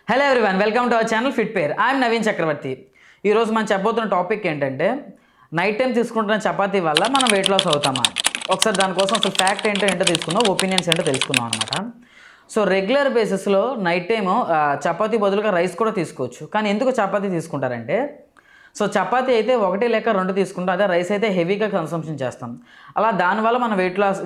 Hello everyone, welcome to our channel fit pair. I'm Naveen Chakravarthy. ఈరోజు మనం చెప్పబోతున్న టాపిక్ ఏంటంటే, నైట్ టైం తీసుకుంటున్న చపాతీ వల్ల మనం వెయిట్ లాస్ అవుతామా? ఒకసారి దానికోసం అసలు ఫ్యాక్ట్ ఏంటో తెలుసుకుందాం, ఒపీనియన్స్ ఏంటో తెలుసుకుందాం అనమాట. సో రెగ్యులర్ బేసిస్లో నైట్ టైము చపాతీ బదులుగా రైస్ కూడా తీసుకోవచ్చు. కానీ ఎందుకు చపాతీ తీసుకుంటారంటే, సో చపాతీ అయితే 1 లేక 2 తీసుకుంటాం, అదే రైస్ అయితే హెవీగా కన్సంప్షన్ చేస్తాం. అలా దానివల్ల మనం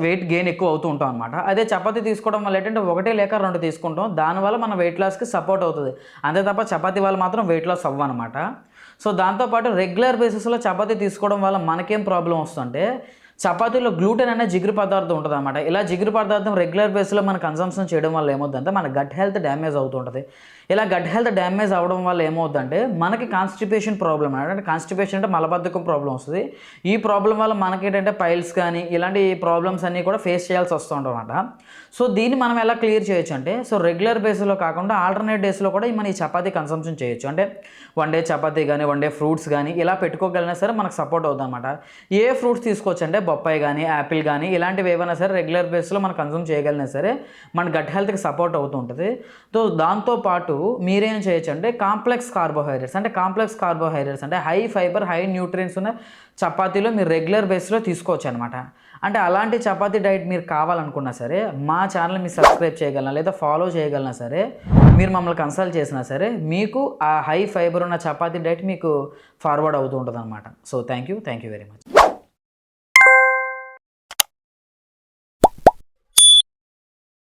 వెయిట్ గెయిన్ ఎక్కువ అవుతూ ఉంటాం అనమాట. అదే చపాతీ తీసుకోవడం వల్ల ఏంటంటే 1 లేక 2 తీసుకుంటాం, దానివల్ల మన వెయిట్ లాస్కి సపోర్ట్ అవుతుంది. అంతే తప్ప చపాతీ వల్ల మాత్రం వెయిట్ లాస్ అవ్వనమాట. సో దాంతోపాటు రెగ్యులర్ బేసిస్లో చపాతీ తీసుకోవడం వల్ల మనకేం ప్రాబ్లం వస్తుందంటే, చపాతీలో గ్లూటెన్ అనే జిగురు పదార్థం ఉంటుంది అనమాట. ఇలా జిగురు పదార్థం రెగ్యులర్ బేస్లో మన కన్సంప్షన్ చేయడం వల్ల ఏమవుతుందంటే మన గట్ హెల్త్ డ్యామేజ్ అవుతుంటుంది. ఇలా గట్ హెల్త్ డ్యామేజ్ అవ్వడం వల్ల ఏమవుతుందంటే మనకి కాన్స్టిపేషన్ ప్రాబ్లం అంటే కాన్స్టిపేషన్ అంటే మలబద్ధకం ప్రాబ్లం వస్తుంది. ఈ ప్రాబ్లం వల్ల మనకేంటంటే పైల్స్ కానీ ఇలాంటి ప్రాబ్లమ్స్ అన్నీ కూడా ఫేస్ చేయాల్సి వస్తుందన్నమాట. సో దీన్ని మనం ఎలా క్లియర్ చేయొచ్చు అంటే, సో రెగ్యులర్ బేస్లో కాకుండా ఆల్టర్నేట్ డేస్లో కూడా మనం ఈ చపాతీ కన్సంప్షన్ చేయొచ్చు. అంటే 1 డే చపాతీ కానీ 1 డే ఫ్రూట్స్ కానీ ఇలా పెట్టుకోగలిగినా సరే మనకు సపోర్ట్ అవుతుంది అనమాట. ఏ ఫ్రూట్స్ తీసుకోవచ్చు అంటే బొప్పాయి కానీ యాపిల్ కానీ ఇలాంటివి ఏవైనా సరే రెగ్యులర్ బేస్లో మనం కన్సూమ్ చేయగలిగినా సరే మన గట్ హెల్త్కి సపోర్ట్ అవుతూ ఉంటుంది. సో దాంతోపాటు మీరేం చేయొచ్చు అంటే కాంప్లెక్స్ కార్బోహైడ్రేట్స్ అంటే హై ఫైబర్ హై న్యూట్రియన్స్ ఉన్న చపాతీలో మీరు రెగ్యులర్ బేస్లో తీసుకోవచ్చు అనమాట. అంటే అలాంటి చపాతీ డైట్ మీరు కావాలనుకున్నా సరే మా ఛానల్ మీరు సబ్స్క్రైబ్ చేయగలనా లేదా ఫాలో చేయగలనా సరే, మీరు మమ్మల్ని కన్సల్ట్ చేసినా సరే మీకు ఆ హై ఫైబర్ ఉన్న చపాతీ డైట్ మీకు ఫార్వర్డ్ అవుతూ ఉంటుంది అనమాట. So thank you very much.